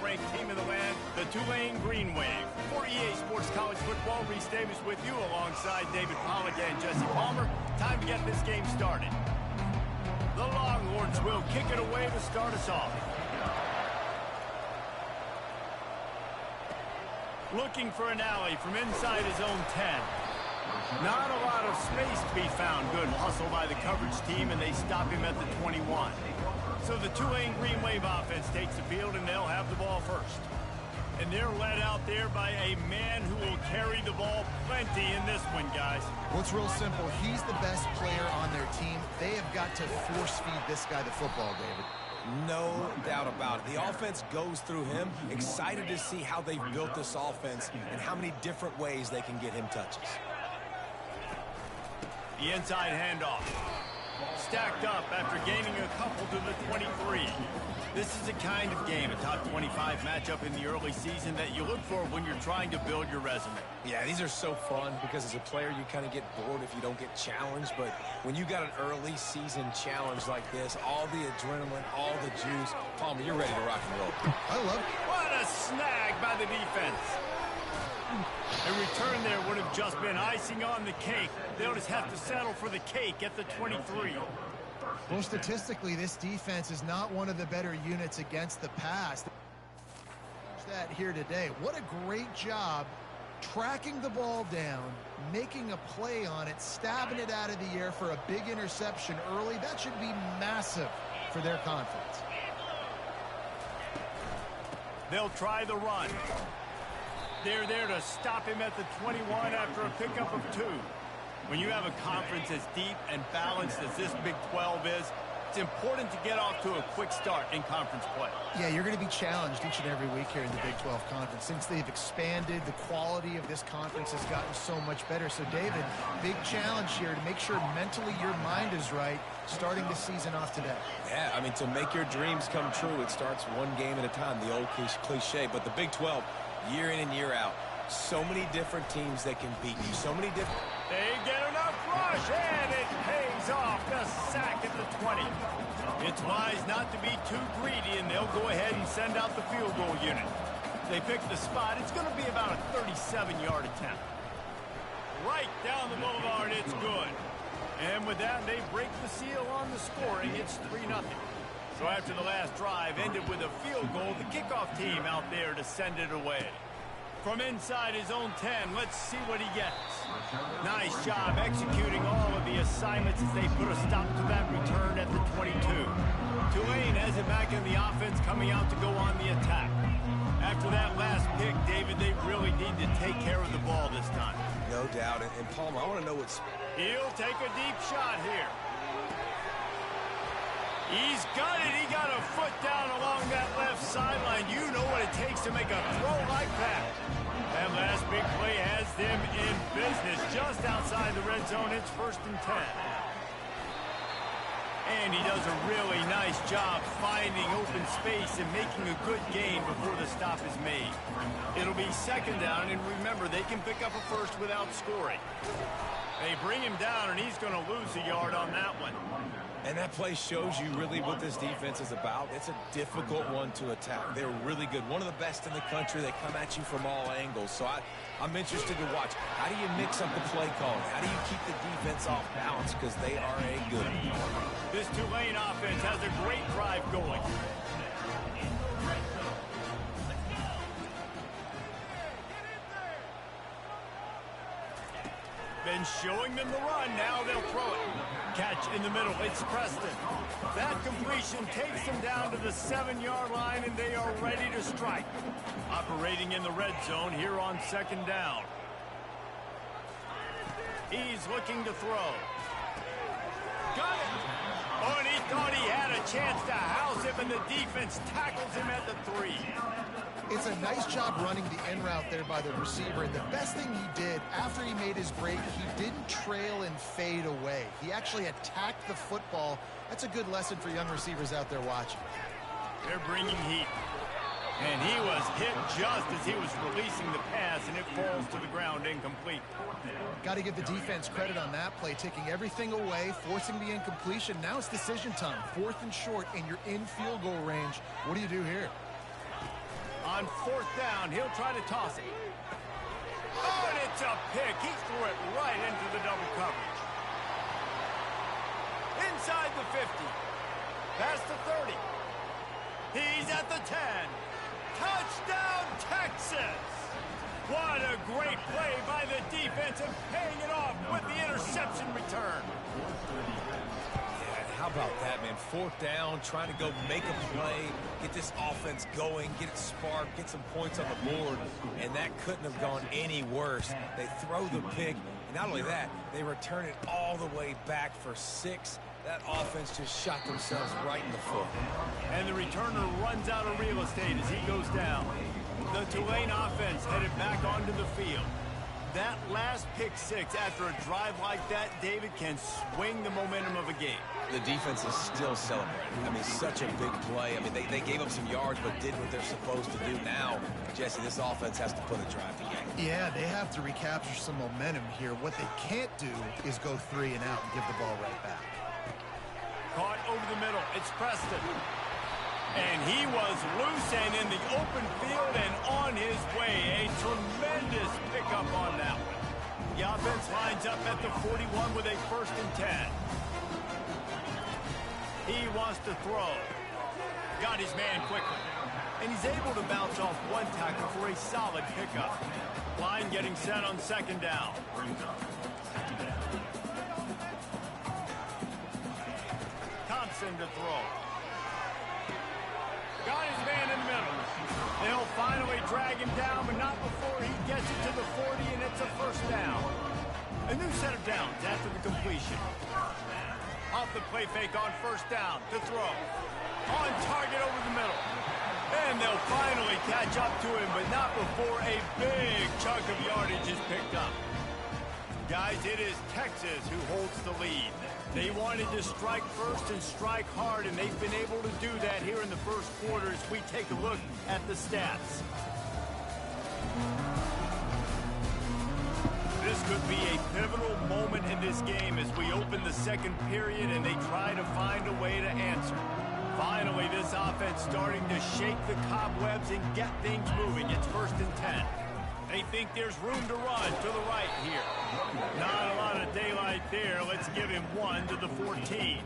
ranked team in the land, the Tulane Green Wave. For EA Sports College Football, Reese Davis with you alongside David Pollack and Jesse Palmer. Time to get this game started. The Longhorns will kick it away to start us off. Looking for an alley from inside his own 10. Not a lot of space to be found. Good hustle by the coverage team, and they stop him at the 21. So the Tulane Green Wave offense takes the field, and they'll have the ball first. And they're led out there by a man who will carry the ball plenty in this one, guys. Well, it's real simple. He's the best player on their team. They have got to force-feed this guy the football, David. No doubt about it. The offense goes through him. Excited to see how they've built this offense and how many different ways they can get him touches. The inside handoff. Stacked up after gaining a couple to the 23. This is a kind of game, a top 25 matchup in the early season that you look for when you're trying to build your resume. Yeah, these are so fun because as a player you kind of get bored if you don't get challenged, but when you got an early season challenge like this, all the adrenaline, all the juice, Palmer, you're ready to rock and roll. I love it. What a snag by the defense. A return there would have just been icing on the cake. They'll just have to settle for the cake at the 23. Well, statistically, this defense is not one of the better units against the pass. That here today. What a great job tracking the ball down, making a play on it, stabbing it out of the air for a big interception early. That should be massive for their confidence. They'll try the run. They're there to stop him at the 21 after a pickup of 2. When you have a conference as deep and balanced as this Big 12 is, it's important to get off to a quick start in conference play. Yeah, you're going to be challenged each and every week here in the Big 12 Conference. Since they've expanded, the quality of this conference has gotten so much better. So, David, big challenge here to make sure mentally your mind is right starting the season off today. Yeah, I mean, to make your dreams come true, it starts one game at a time, the old cliche. But the Big 12, year in and year out, so many different teams that can beat you, so many different... They get enough rush, and it pays off. The sack at the 20. It's wise not to be too greedy, and they'll go ahead and send out the field goal unit. They pick the spot. It's going to be about a 37-yard attempt. Right down the boulevard, it's good. And with that, they break the seal on the scoring. It's 3-0. So after the last drive ended with a field goal, the kickoff team out there to send it away. From inside his own 10, let's see what he gets. Nice job executing all of the assignments as they put a stop to that return at the 22. Tulane has it back in the offense, coming out to go on the attack. After that last pick, David, they really need to take care of the ball this time. No doubt. And Palmer, I want to know what's... He'll take a deep shot here. He's got it. He got a foot down along that left sideline. You know what it takes to make a throw like that. That last big play has them in business just outside the red zone. It's 1st and 10. And he does a really nice job finding open space and making a good gain before the stop is made. It'll be 2nd down, and remember, they can pick up a first without scoring. They bring him down, and he's going to lose a yard on that one. And that play shows you really what this defense is about. It's a difficult one to attack. They're really good. One of the best in the country. They come at you from all angles. So I'm interested to watch. How do you mix up the play calling? How do you keep the defense off balance? Because they are a good one. This Tulane offense has a great drive going. Been showing them the run. Now they'll throw it. Catch in the middle. It's Preston. That completion takes them down to the 7-yard line, and they are ready to strike. Operating in the red zone here on 2nd down. He's looking to throw. Got it. Oh, and he thought he had a chance to house him, and the defense tackles him at the 3. It's a nice job running the in route there by the receiver. And the best thing he did after he made his break, he didn't trail and fade away. He actually attacked the football. That's a good lesson for young receivers out there watching. They're bringing heat. And he was hit just as he was releasing the pass, and it falls to the ground incomplete. Got to give the defense credit on that play, taking everything away, forcing the incompletion. Now it's decision time. 4th and short, and you're in field goal range. What do you do here? On fourth down, he'll try to toss it. Oh, and it's a pick. He threw it right into the double coverage. Inside the 50. Past the 30. He's at the 10. Touchdown, Texas! What a great play by the defense and paying it off with the interception return. How about that, man? Fourth down, trying to go make a play, get this offense going, get it sparked, get some points on the board, and that couldn't have gone any worse. They throw the pick, and not only that, they return it all the way back for 6. That offense just shot themselves right in the foot. And the returner runs out of real estate as he goes down. The Tulane offense headed back onto the field. That last pick 6 after a drive like that, David, can swing the momentum of a game. The defense is still celebrating. I mean, such a big play. I mean, they gave up some yards but did what they're supposed to do. Now, Jesse, this offense has to put a drive together. Yeah, they have to recapture some momentum here. What they can't do is go 3 and out and give the ball right back. Caught over the middle. It's Preston. And he was loose and in the open field and on his way. A tremendous pickup on that one. The offense lines up at the 41 with a 1st and 10. He wants to throw. Got his man quickly. And he's able to bounce off one tackle for a solid pickup. Line getting set on 2nd down. Thompson to throw. Got his man in the middle. They'll finally drag him down, but not before he gets it to the 40, and it's a 1st down. A new set of downs after the completion. Off the play fake on 1st down to throw. On target over the middle. And they'll finally catch up to him, but not before a big chunk of yardage is picked up. Guys, it is Texas who holds the lead. They wanted to strike first and strike hard, and they've been able to do that here in the 1st quarter as we take a look at the stats. This could be a pivotal moment in this game as we open the 2nd period and they try to find a way to answer. Finally, this offense starting to shake the cobwebs and get things moving. It's 1st and 10. They think there's room to run to the right here. Not a lot of daylight there. Let's give him 1 to the 14.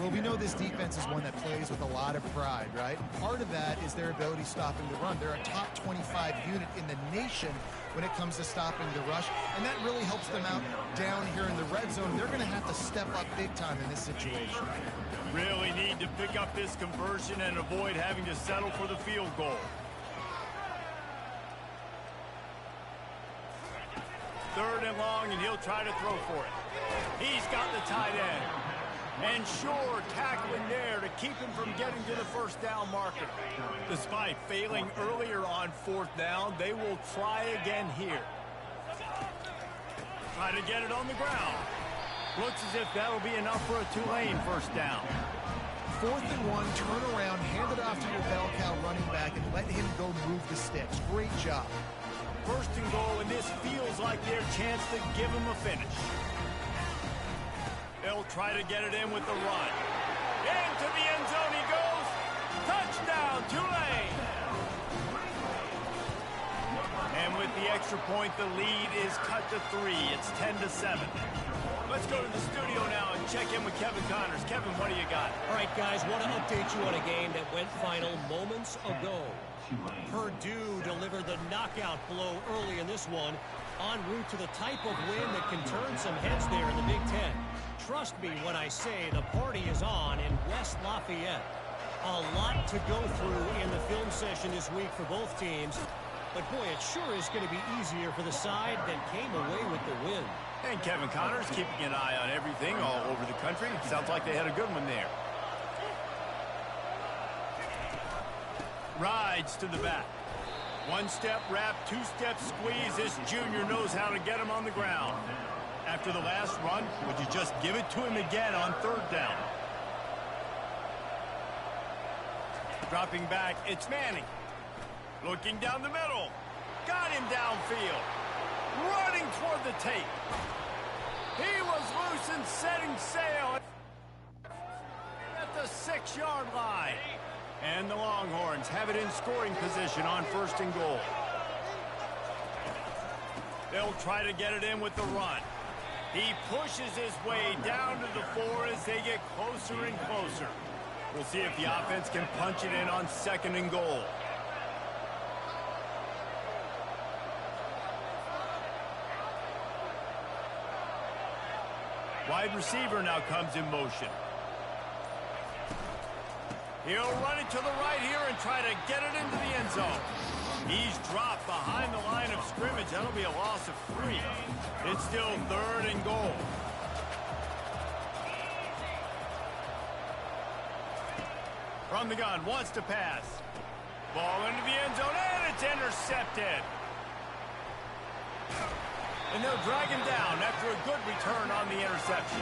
Well, we know this defense is one that plays with a lot of pride, right? Part of that is their ability stopping the run. They're a top 25 unit in the nation when it comes to stopping the rush, and that really helps them out down here in the red zone. They're going to have to step up big time in this situation. Really need to pick up this conversion and avoid having to settle for the field goal. 3rd and long, and he'll try to throw for it. He's got the tight end. And Shore tackling there to keep him from getting to the 1st down marker. Despite failing earlier on 4th down, they will try again here. Try to get it on the ground. Looks as if that'll be enough for a Tulane 1st down. 4th and 1, turn around, hand it off to your bell cow running back, and let him go move the sticks. Great job. 1st and goal, and this feels like their chance to give him a finish. They'll try to get it in with the run. Into the end zone he goes. Touchdown, Tulane! And with the extra point, the lead is cut to 3. It's 10-7. Let's go to the studio now and check in with Kevin Connors. Kevin, what do you got? All right, guys, want to update you on a game that went final moments ago. Purdue delivered the knockout blow early in this one, en route to the type of win that can turn some heads there in the Big Ten. Trust me when I say the party is on in West Lafayette. A lot to go through in the film session this week for both teams, but boy, it sure is going to be easier for the side that came away with the win. And Kevin Connors keeping an eye on everything all over the country. Sounds like they had a good one there. Rides to the back. 1-step wrap, 2-step squeeze. This junior knows how to get him on the ground. After the last run, would you just give it to him again on 3rd down? Dropping back, it's Manning. Looking down the middle. Got him downfield. Running toward the tape. He was loose and setting sail at the 6-yard line. And the Longhorns have it in scoring position on 1st and goal. They'll try to get it in with the run. He pushes his way down to the 4 as they get closer and closer. We'll see if the offense can punch it in on 2nd and goal. Wide receiver now comes in motion. He'll run it to the right here and try to get it into the end zone. He's dropped behind the line of scrimmage. That'll be a loss of 3. It's still 3rd and goal. From the gun, wants to pass. Ball into the end zone, and it's intercepted. And they'll drag him down after a good return on the interception.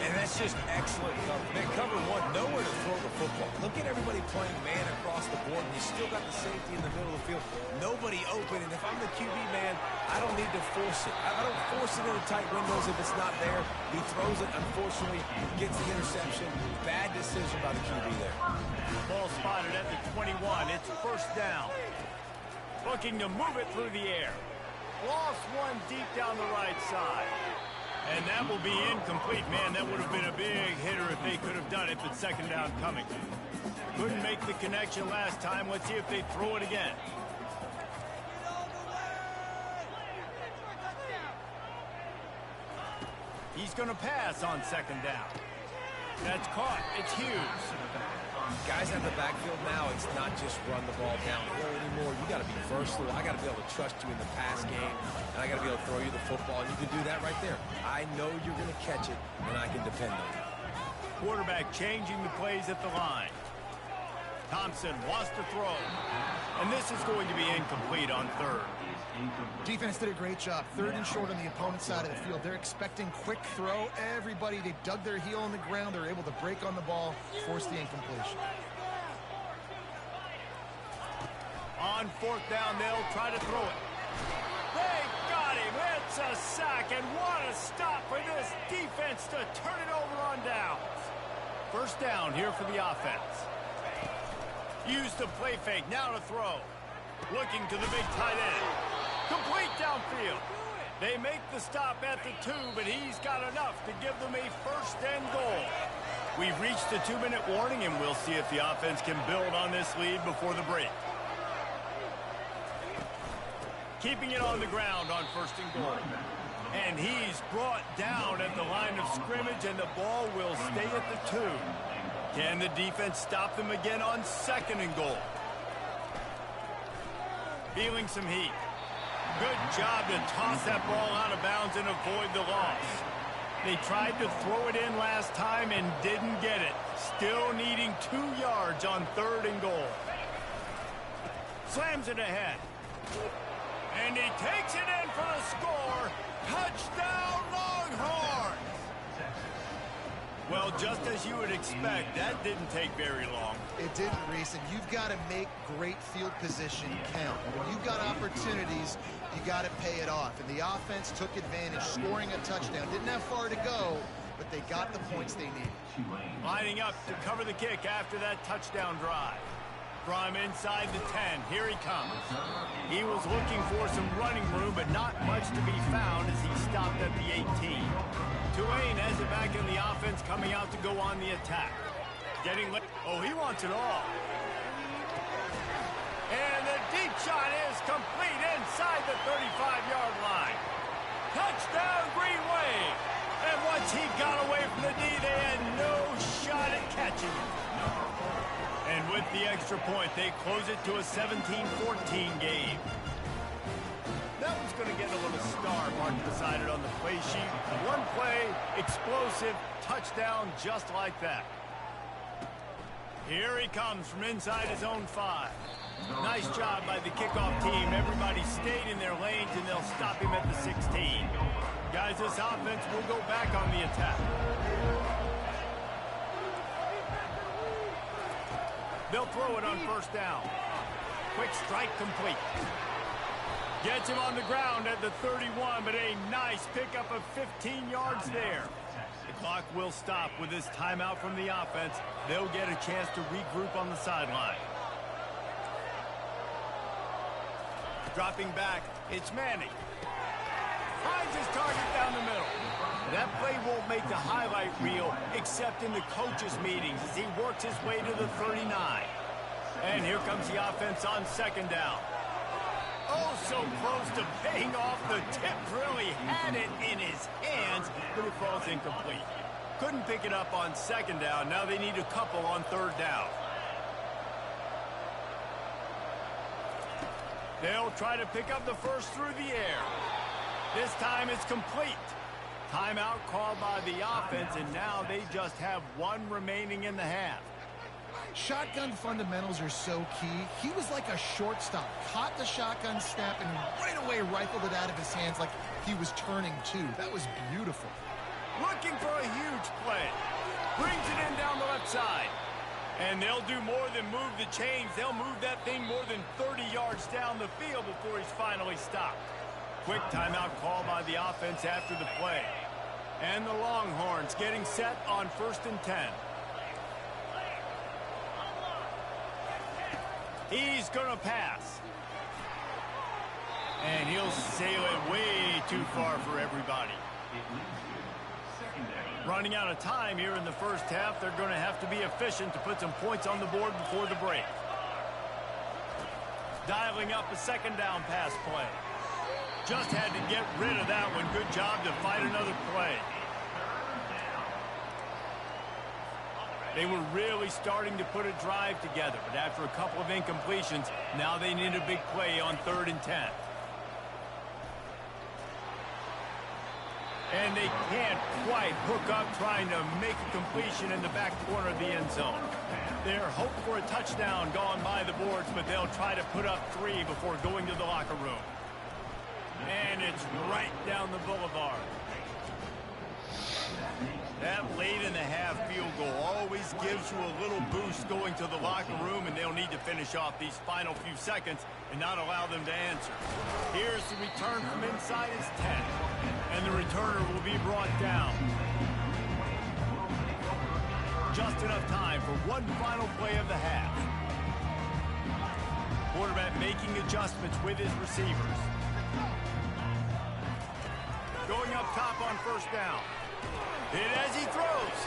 And that's just excellent cover. Man, cover 1, nowhere to throw the football. Look at everybody playing man across the board, and you still got the safety in the middle of the field. Nobody open, and if I'm the QB, man, I don't need to force it. I don't force it into tight windows if it's not there. He throws it, unfortunately, gets the interception. Bad decision by the QB there. Ball spotted at the 21. It's 1st down. Looking to move it through the air. Lost 1 deep down the right side. And that will be incomplete. Man, that would have been a big hitter if they could have done it, but 2nd down coming. Couldn't make the connection last time. Let's see if they throw it again. He's going to pass on 2nd down. That's caught. It's Hughes. Guys at the backfield now, it's not just run the ball downhill anymore. You got to be versatile. I got to be able to trust you in the pass game, and I got to be able to throw you the football, and you can do that right there. I know you're going to catch it, and I can depend on it. Quarterback changing the plays at the line. Thompson wants to throw, and this is going to be incomplete on 3rd. Defense did a great job. 3rd and short on the opponent's side of the field. They're expecting quick throw. Everybody, they dug their heel on the ground. They're able to break on the ball, force the incompletion. On 4th down, they'll try to throw it. They got him. It's a sack, and what a stop for this defense to turn it over on downs. 1st down here for the offense. Use the play fake. Now to throw. Looking to the big tight end. Complete downfield. They make the stop at the 2, but he's got enough to give them a 1st and goal. We've reached the 2-minute warning, and we'll see if the offense can build on this lead before the break. Keeping it on the ground on 1st and goal. And he's brought down at the line of scrimmage, and the ball will stay at the 2. Can the defense stop them again on 2nd and goal? Feeling some heat. Good job to toss that ball out of bounds and avoid the loss. They tried to throw it in last time and didn't get it. Still needing 2 yards on 3rd and goal. Slams it ahead. And he takes it in for the score. Touchdown, Longhorns! Well, just as you would expect, that didn't take very long. It didn't, Reese, and you've got to make great field position count. When you've got opportunities, you got to pay it off. And the offense took advantage, scoring a touchdown. Didn't have far to go, but they got the points they needed. Lining up to cover the kick after that touchdown drive. From inside the 10, here he comes. He was looking for some running room, but not much to be found as he stopped at the 18. Tulane has it back in the offense, coming out to go on the attack. Oh, he wants it all. And the deep shot is complete inside the 35-yard line. Touchdown, Green Wave. And once he got away from the D, they had no shot at catching it. And with the extra point, they close it to a 17-14 game. That one's going to get a little star mark decided on the play sheet. One play, explosive, touchdown just like that. Here he comes from inside his own 5. Nice job by the kickoff team. Everybody stayed in their lanes, and they'll stop him at the 16. Guys, this offense will go back on the attack. They'll throw it on 1st down. Quick strike complete. Gets him on the ground at the 31, but a nice pickup of 15 yards there. Clock will stop with this timeout from the offense. They'll get a chance to regroup on the sideline. Dropping back, it's Manning. Finds his target down the middle. That play won't make the highlight reel except in the coaches' meetings as he works his way to the 39. And here comes the offense on second down. Oh, so close to paying off. The tip really had it in his hands, but it falls incomplete. Couldn't pick it up on second down. Now they need a couple on third down. They'll try to pick up the first through the air. This time it's complete. Timeout called by the offense, and now they just have one remaining in the half. Shotgun fundamentals are so key. He was like a shortstop. Caught the shotgun snap and right away rifled it out of his hands like he was turning two. That was beautiful. Looking for a huge play. Brings it in down the left side. And they'll do more than move the chains. They'll move that thing more than 30 yards down the field before he's finally stopped. Quick timeout call by the offense after the play. And the Longhorns getting set on 1st and 10. He's going to pass. And he'll sail it way too far for everybody. Running out of time here in the first half. They're going to have to be efficient to put some points on the board before the break. Dialing up a second down pass play. Just had to get rid of that one. Good job to fight another play. They were really starting to put a drive together, but after a couple of incompletions, now they need a big play on 3rd and 10. And they can't quite hook up trying to make a completion in the back corner of the end zone. Their hope for a touchdown gone by the boards, but they'll try to put up 3 before going to the locker room. And it's right down the boulevard. That late in the half field goal always gives you a little boost going to the locker room, and they'll need to finish off these final few seconds and not allow them to answer. Here's the return from inside his 10, and the returner will be brought down. Just enough time for one final play of the half. Quarterback making adjustments with his receivers. Going up top on 1st down. Hit as he throws.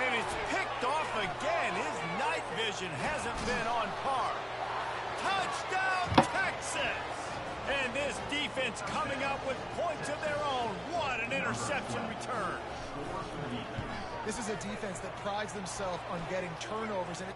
And it's picked off again. His night vision hasn't been on par. Touchdown, Texas! And this defense coming up with points of their own. What an interception return. This is a defense that prides themselves on getting turnovers. And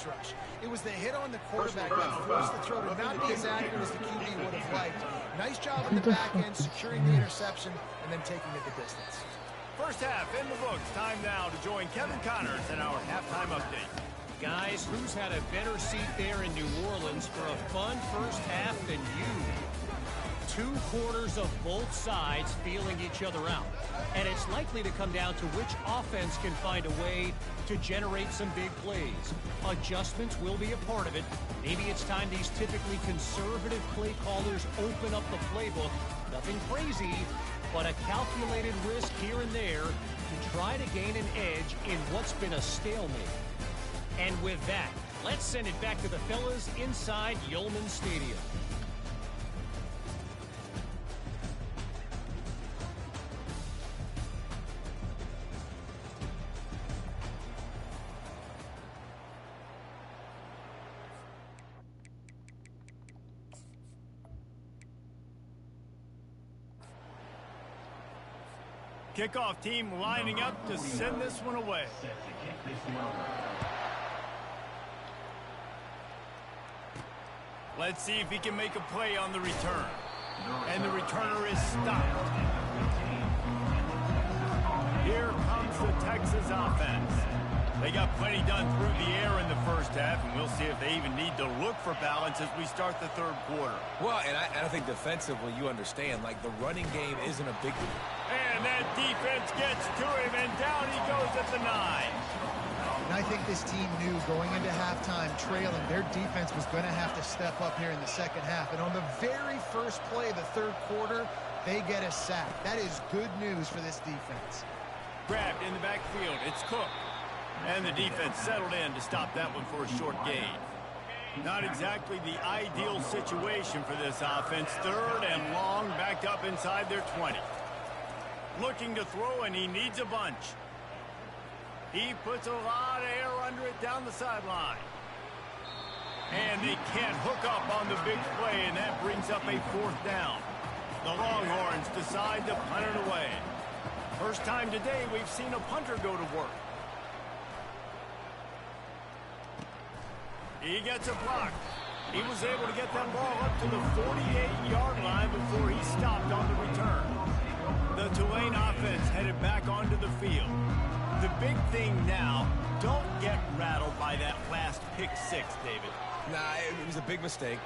rush. It was the hit on the quarterback that forced the throw to not be as accurate as the QB would have liked. Nice job in the back end, securing the interception, and then taking it the distance. First half in the books. Time now to join Kevin Connors in our halftime update. Guys, who's had a better seat there in New Orleans for a fun first half than you? 2 quarters of both sides feeling each other out. And it's likely to come down to which offense can find a way to generate some big plays. Adjustments will be a part of it. Maybe it's time these typically conservative play callers open up the playbook. Nothing crazy, but a calculated risk here and there to try to gain an edge in what's been a stalemate. And with that, let's send it back to the fellas inside Yeoman Stadium. Kickoff team lining up to send this one away. Let's see if he can make a play on the return. And the returner is stopped. Here comes the Texas offense. They got plenty done through the air in the first half, and we'll see if they even need to look for balance as we start the third quarter. Well, and I think defensively, you understand, like the running game isn't a big deal. And that defense gets to him, and down he goes at the 9. And I think this team knew going into halftime trailing, their defense was going to have to step up here in the second half. And on the very first play of the third quarter, They get a sack. That is good news for this defense. Grabbed in the backfield. It's Cook. And the defense settled in to stop that one for a short gain. Not exactly the ideal situation for this offense. 3rd and long, backed up inside their 20. Looking to throw, and he needs a bunch. He puts a lot of air under it down the sideline. And they can't hook up on the big play, and that brings up a 4th down. The Longhorns decide to punt it away. First time today we've seen a punter go to work. He gets a block. He was able to get that ball up to the 48-yard line before he stopped on the return. The Tulane offense headed back onto the field. The big thing now, don't get rattled by that last pick 6, David. Nah, it was a big mistake.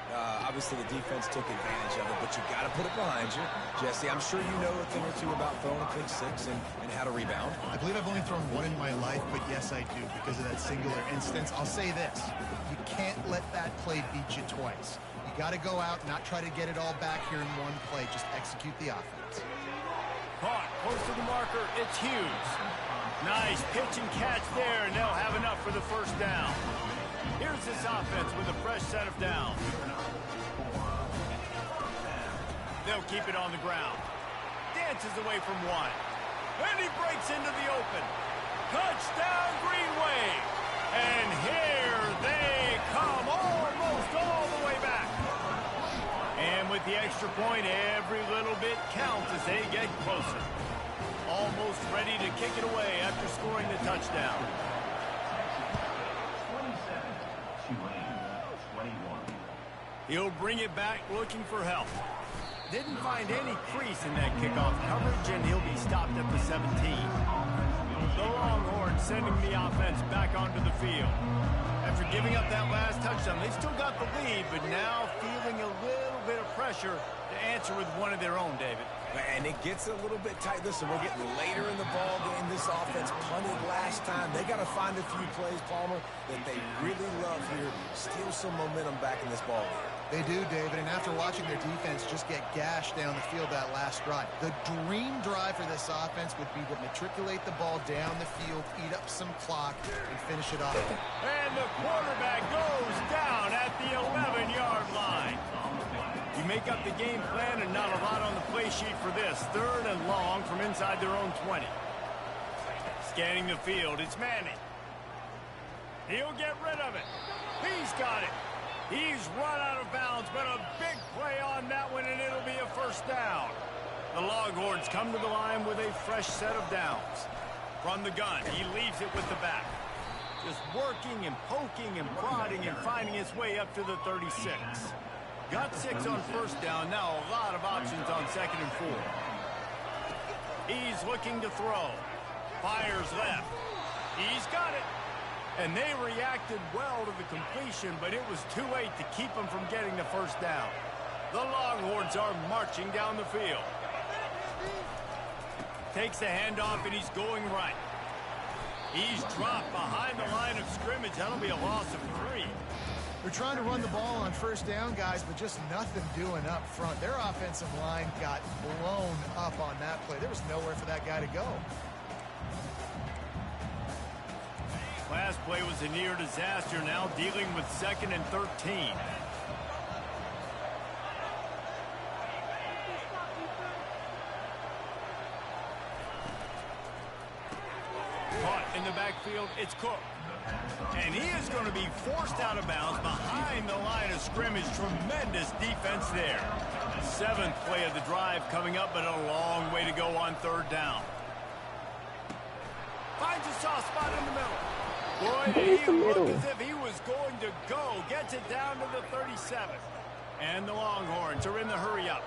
Obviously, the defense took advantage of it, but you got to put it behind you. Jesse, I'm sure you know a thing or two about throwing a pick 6 and how to rebound. I believe I've only thrown one in my life, but yes, I do because of that singular instance. I'll say this. You can't let that play beat you twice. You got to go out, not try to get it all back here in one play. Just execute the offense. Caught close to the marker. It's Hughes. Nice pitch and catch there, and they'll have enough for the first down. Here's this offense with a fresh set of downs. They'll keep it on the ground. Dances away from one. And he breaks into the open. Touchdown, Green Wave. And here they come, almost all the way back. And with the extra point, every little bit counts as they get closer. Almost ready to kick it away after scoring the touchdown. He'll bring it back looking for help. Didn't find any crease in that kickoff coverage, and he'll be stopped at the 17. The Longhorns sending the offense back onto the field. After giving up that last touchdown, they still got the lead, but now feeling a little bit of pressure to answer with one of their own, David. And it gets a little bit tight. Listen, we're getting later in the ball game. This offense punted last time. They got to find a few plays, Palmer, that they really love here. Steal some momentum back in this ball game. They do, David, and after watching their defense just get gashed down the field that last drive, the dream drive for this offense would be to matriculate the ball down the field, eat up some clock, and finish it off. And the quarterback goes down at the 11-yard line. You make up the game plan and not a lot on the play sheet for this. 3rd and long from inside their own 20. Scanning the field, it's Manning. He'll get rid of it. He's got it. He's run out of bounds, but a big play on that one, and it'll be a first down. The Longhorns come to the line with a fresh set of downs. From the gun, he leaves it with the back. Just working and poking and prodding and finding his way up to the 36. Got 6 on first down, now a lot of options on 2nd and 4. He's looking to throw. Fires left. He's got it. And they reacted well to the completion, but it was too late to keep them from getting the first down. The Longhorns are marching down the field. Takes the handoff, and he's going right. He's dropped behind the line of scrimmage. That'll be a loss of 3. They're trying to run the ball on first down, guys, but just nothing doing up front. Their offensive line got blown up on that play. There was nowhere for that guy to go. Last play was a near disaster, now dealing with 2nd and 13. Caught in the backfield, it's Cook. And he is going to be forced out of bounds behind the line of scrimmage. Tremendous defense there. 7th play of the drive coming up, but a long way to go on 3rd down. Finds a soft spot in the middle. Boy, he looked as if he was going to go. Gets it down to the 37. And the Longhorns are in the hurry-up.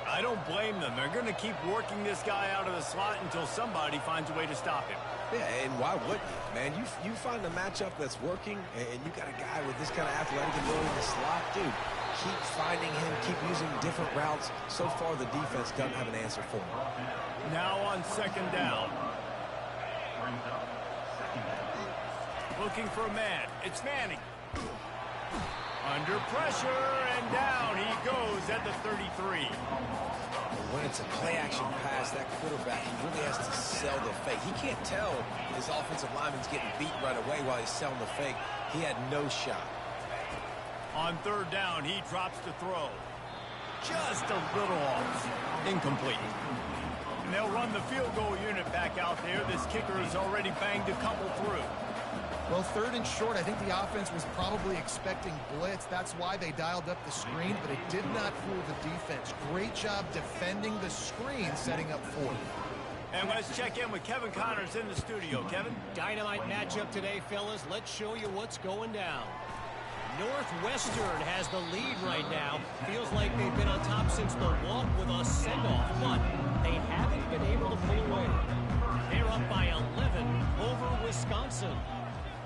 I don't blame them. They're going to keep working this guy out of the slot until somebody finds a way to stop him. Yeah, and why wouldn't you, man? You find a matchup that's working, and you got a guy with this kind of athletic ability in the slot, dude. Keep finding him, keep using different routes. So far, the defense doesn't have an answer for him. Now on 2nd down. Looking for a man. It's Manning. Under pressure, and down he goes at the 33. When it's a play-action pass, that quarterback, he really has to sell the fake. He can't tell his offensive lineman's getting beat right away while he's selling the fake. He had no shot. On third down, he drops to throw. Just a little off. Incomplete. And they'll run the field goal unit back out there. This kicker has already banged a couple through. Well, third and short, I think the offense was probably expecting blitz. That's why they dialed up the screen, but it did not fool the defense. Great job defending the screen, setting up fourth. And let's check in with Kevin Connors in the studio. Kevin? Dynamite matchup today, fellas. Let's show you what's going down. Northwestern has the lead right now. Feels like they've been on top since the walk with a send-off, but they haven't been able to pull away. They're up by 11 over Wisconsin.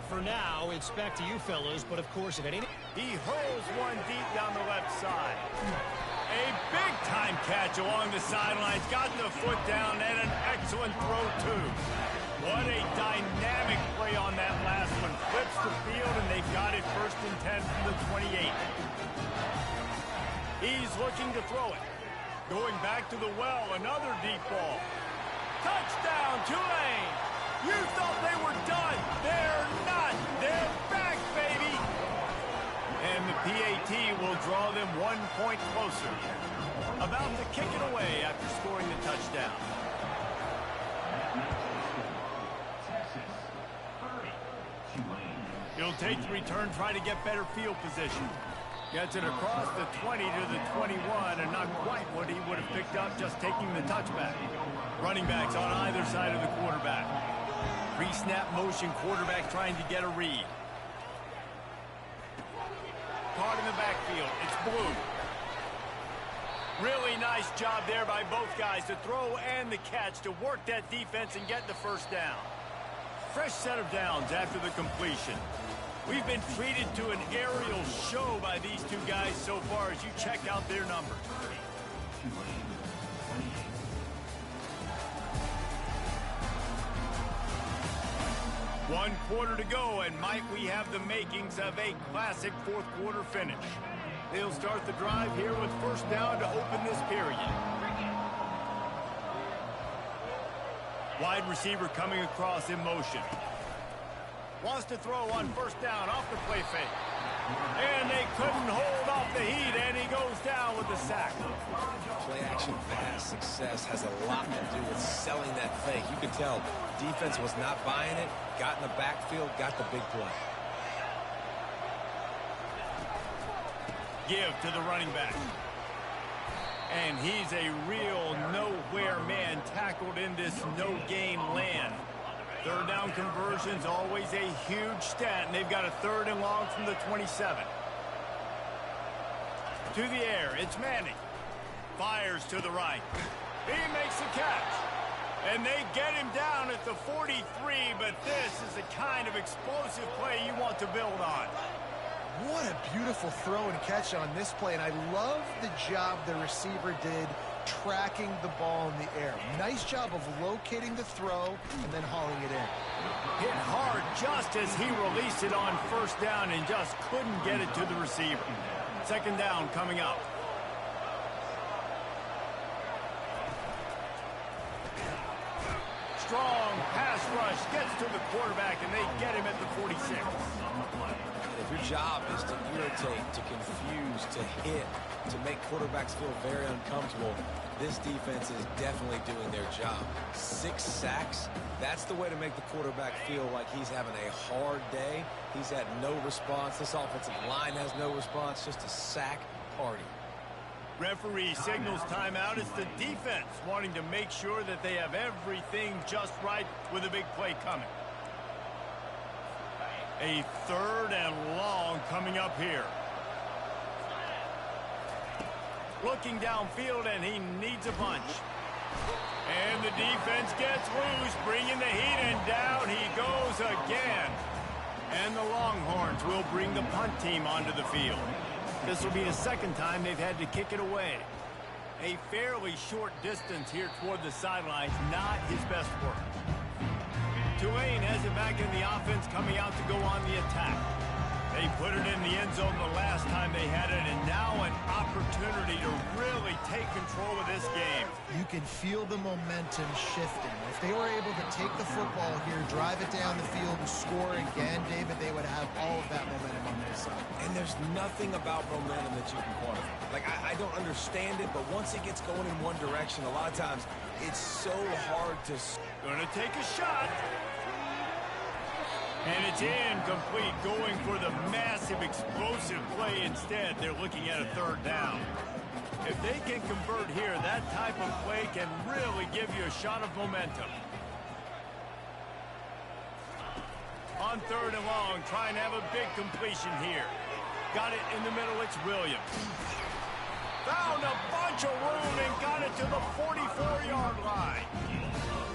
For now, it's back to you, fellas, but of course, if anything... He hurls one deep down the left side. A big-time catch along the sidelines. Got the foot down and an excellent throw, too. What a dynamic play on that last one. Flips the field, and they've got it 1st and 10 from the 28. He's looking to throw it. Going back to the well, another deep ball. Touchdown, Tulane! You thought they were done. They're not. They're back, baby! And the PAT will draw them 1 point closer. About to kick it away after scoring the touchdown. He'll take the return, try to get better field position. Gets it across the 20 to the 21, and not quite what he would have picked up just taking the touchback. Running backs on either side of the quarterback. Pre-snap motion, quarterback trying to get a read. Caught in the backfield. It's Blue. Really nice job there by both guys, the throw and the catch, to work that defense and get the first down. Fresh set of downs after the completion. We've been treated to an aerial show by these two guys so far as you check out their numbers. 1 quarter to go, and might we have the makings of a classic fourth quarter finish. They'll start the drive here with first down to open this period. Wide receiver coming across in motion. Wants to throw on first down off the play fake. And they couldn't hold off the heat, and he goes down with the sack. Play-action pass success has a lot to do with selling that fake. You could tell defense was not buying it, got in the backfield, got the big play. Give to the running back. And he's a real nowhere man, tackled in this no-gain land. Third down conversion's always a huge stat, and they've got a 3rd and long from the 27. To the air, it's Manning. Fires to the right. He makes the catch. And they get him down at the 43, but this is the kind of explosive play you want to build on. What a beautiful throw and catch on this play, and I love the job the receiver did tracking the ball in the air. Nice job of locating the throw and then hauling it in. Hit hard just as he released it on first down and just couldn't get it to the receiver. 2nd down coming up. Strong pass rush gets to the quarterback, and they get him at the 46. If your job is to irritate, to confuse, to hit, to make quarterbacks feel very uncomfortable, this defense is definitely doing their job. 6 sacks, that's the way to make the quarterback feel like he's having a hard day. He's had no response. This offensive line has no response, just a sack party. Referee signals timeout. It's the defense wanting to make sure that they have everything just right with a big play coming. A 3rd and long coming up here. Looking downfield, and he needs a bunch. And the defense gets loose, bringing the heat, and down he goes again. And the Longhorns will bring the punt team onto the field. This will be the 2nd time they've had to kick it away. A fairly short distance here toward the sidelines, not his best work. Tulane has it back in the offense, coming out to go on the attack. They put it in the end zone the last time they had it, and now an opportunity to really take control of this game. You can feel the momentum shifting. If they were able to take the football here, drive it down the field, and score again, David, they would have all of that momentum on their side. And there's nothing about momentum that you can quantify. Like, I don't understand it, but once it gets going in one direction, a lot of times it's so hard to... Gonna take a shot. And it's incomplete, going for the massive explosive play instead. They're looking at a third down. If they can convert here, that type of play can really give you a shot of momentum. On third and long, trying to have a big completion here. Got it in the middle, it's Williams. Found a bunch of room and got it to the 44-yard line.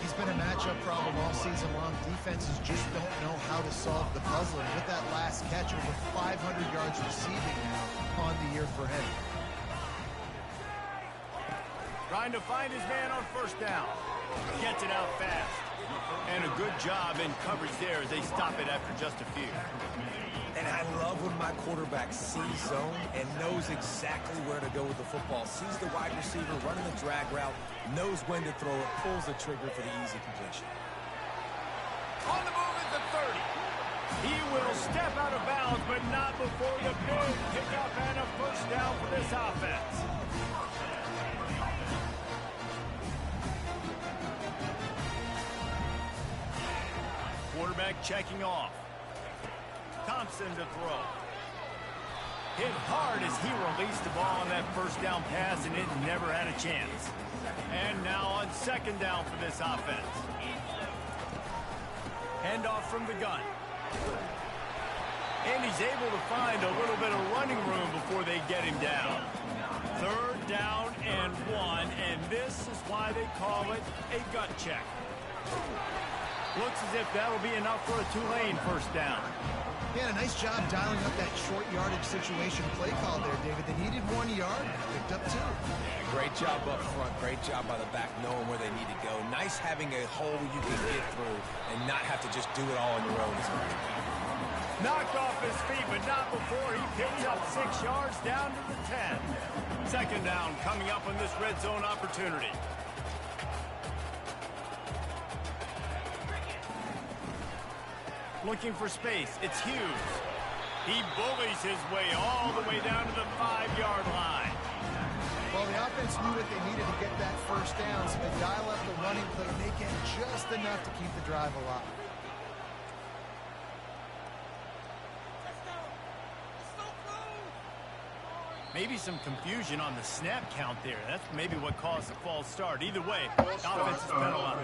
He's been a matchup problem all season long. Defenses just don't know how to solve the puzzle. And with that last catch, over 500 yards receiving now on the year for him. Trying to find his man on first down. Gets it out fast. And a good job in coverage there as they stop it after just a few. And I love when my quarterback sees zone and knows exactly where to go with the football. Sees the wide receiver running the drag route, knows when to throw it, pulls the trigger for the easy completion. On the move at the 30. He will step out of bounds, but not before the big pickup and a first down for this offense. Quarterback checking off. Thompson to throw. Hit hard as he released the ball on that first down pass, and it never had a chance. And now on second down for this offense. Handoff from the gun. And he's able to find a little bit of running room before they get him down. Third down and 1, and this is why they call it a gut check. Looks as if that'll be enough for a Tulane first down. Yeah, a nice job dialing up that short yardage situation play call there, David. They needed 1 yard, picked up 2. Yeah, great job up front. Great job by the back knowing where they need to go. Nice having a hole you can get through and not have to just do it all on your own. Knocked off his feet, but not before he picks up 6 yards down to the 10. Second down coming up on this red zone opportunity. Looking for space, it's Hughes. He bullies his way all the way down to the 5-yard line. Well, the offense knew what they needed to get that first down, so they dial up the running play, making just enough to keep the drive alive. Maybe some confusion on the snap count there. That's maybe what caused the false start. Either way, the offense is penalized.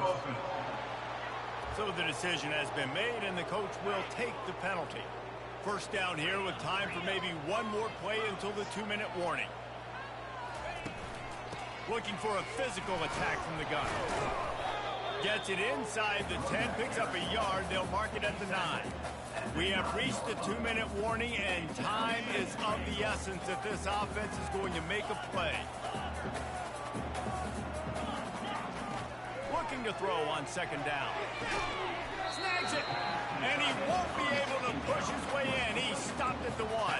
So the decision has been made, and the coach will take the penalty. First down here with time for maybe one more play until the 2-minute warning. Looking for a physical attack from the gun. Gets it inside the 10, picks up a yard. They'll mark it at the 9. We have reached the 2-minute warning, and time is of the essence if this offense is going to make a play. Looking to throw on second down. Snags it, and he won't be able to push his way in. He stopped at the 1.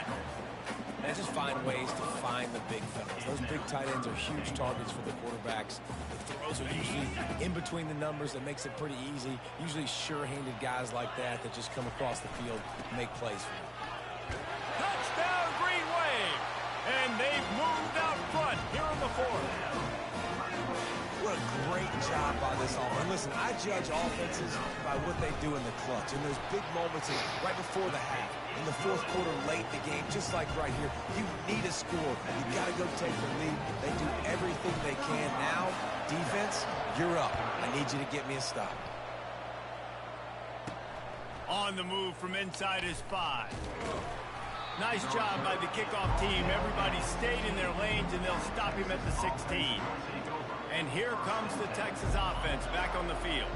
They just find ways to find the big fellas. Those big tight ends are huge targets for the quarterbacks. The throws are usually in between the numbers. That makes it pretty easy. Usually sure-handed guys like that just come across the field and make plays for you. Touchdown, Green Wave! And they've moved out front here in the 4th. What a great job by this offense. And listen, I judge offenses by what they do in the clutch. In those big moments right before the half, in the 4th quarter, late in the game, just like right here, you need a score. You got to go take the lead. They do everything they can. Now, defense, you're up. I need you to get me a stop. On the move from inside his 5. Nice job by the kickoff team. Everybody stayed in their lanes, and they'll stop him at the 16. And here comes the Texas offense back on the field.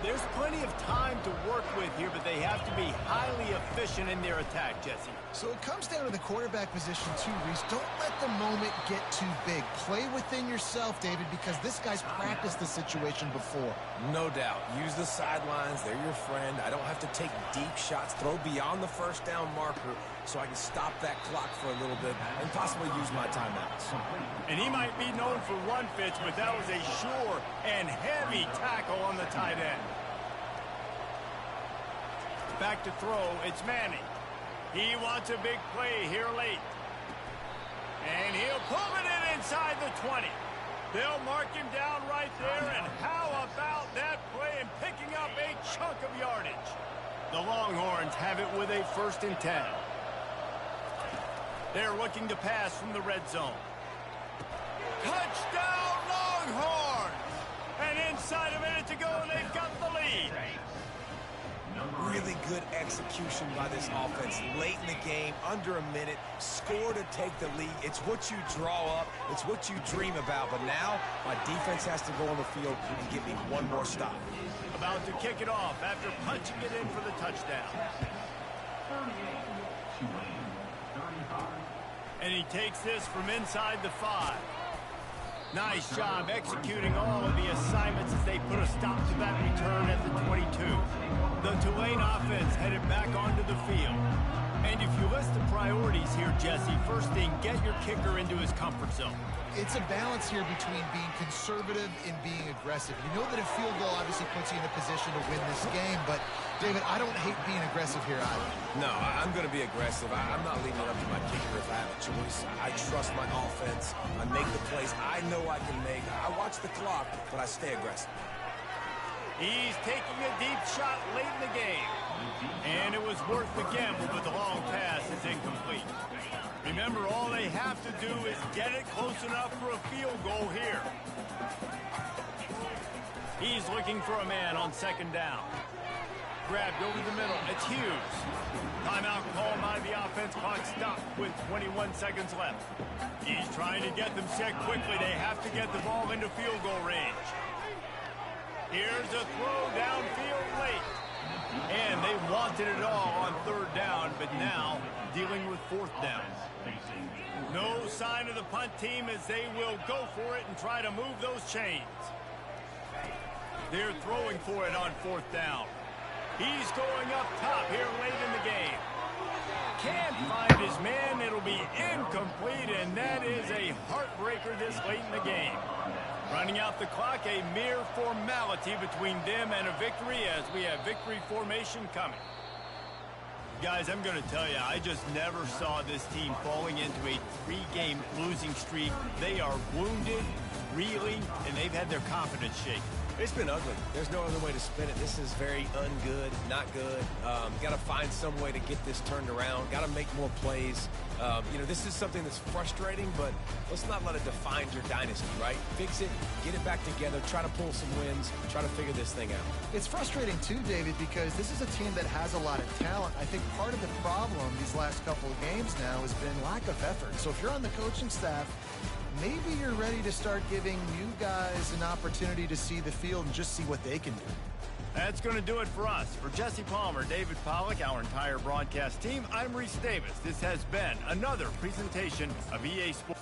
There's plenty of time to work with here, but they have to be highly efficient in their attack, Jesse. So it comes down to the quarterback position too, Reese. Don't let the moment get too big. Play within yourself, David, because this guy's practiced the situation before. No doubt. Use the sidelines. They're your friend. I don't have to take deep shots. Throw beyond the first down marker so I can stop that clock for a little bit and possibly use my timeouts. And he might be known for run fits, but that was a sure and heavy tackle on the tight end. Back to throw, it's Manning. He wants a big play here late. And he'll pull it in inside the 20. They'll mark him down right there, and how about that play and picking up a chunk of yardage? The Longhorns have it with a 1st and 10. They're looking to pass from the red zone. Touchdown, Longhorns! And inside a minute to go, and they've got the lead. Really good execution by this offense. Late in the game, under a minute, score to take the lead. It's what you draw up. It's what you dream about. But now, my defense has to go on the field and give me one more stop. About to kick it off after punching it in for the touchdown. And he takes this from inside the 5. Nice job executing all of the assignments as they put a stop to that return at the 22. The Tulane offense headed back onto the field. And if you list the priorities here, Jesse, first thing, get your kicker into his comfort zone. It's a balance here between being conservative and being aggressive. You know that a field goal obviously puts you in a position to win this game, but, David, I don't hate being aggressive here either. No, I'm going to be aggressive. I'm not leaving it up to my kicker if I have a choice. I trust my offense. I make the plays I know I can make. I watch the clock, but I stay aggressive. He's taking a deep shot late in the game. And it was worth the gamble, but the long pass is incomplete. Remember, all they have to do is get it close enough for a field goal here. He's looking for a man on 2nd down. Grabbed over the middle. It's Hughes. Timeout call by the offense. Clock stopped with 21 seconds left. He's trying to get them set quickly. They have to get the ball into field goal range. Here's a throw downfield late. And they wanted it all on 3rd down, but now dealing with 4th down. No sign of the punt team as they will go for it and try to move those chains. They're throwing for it on 4th down. He's going up top here late in the game. Can't find his man. It'll be incomplete, and that is a heartbreaker this late in the game. Running out the clock, a mere formality between them and a victory as we have victory formation coming. Guys, I'm going to tell you, I just never saw this team falling into a 3-game losing streak. They are wounded, reeling, and they've had their confidence shaken. It's been ugly. There's no other way to spin it. This is very ungood, not good. Got to find some way to get this turned around. Got to make more plays. This is something that's frustrating, but let's not let it define your dynasty, right? Fix it, get it back together, try to pull some wins, try to figure this thing out. It's frustrating too, David, because this is a team that has a lot of talent. I think part of the problem these last couple of games now has been lack of effort. So if you're on the coaching staff, maybe you're ready to start giving new guys an opportunity to see the field and just see what they can do. That's going to do it for us. For Jesse Palmer, David Pollack, our entire broadcast team, I'm Reese Davis. This has been another presentation of EA Sports.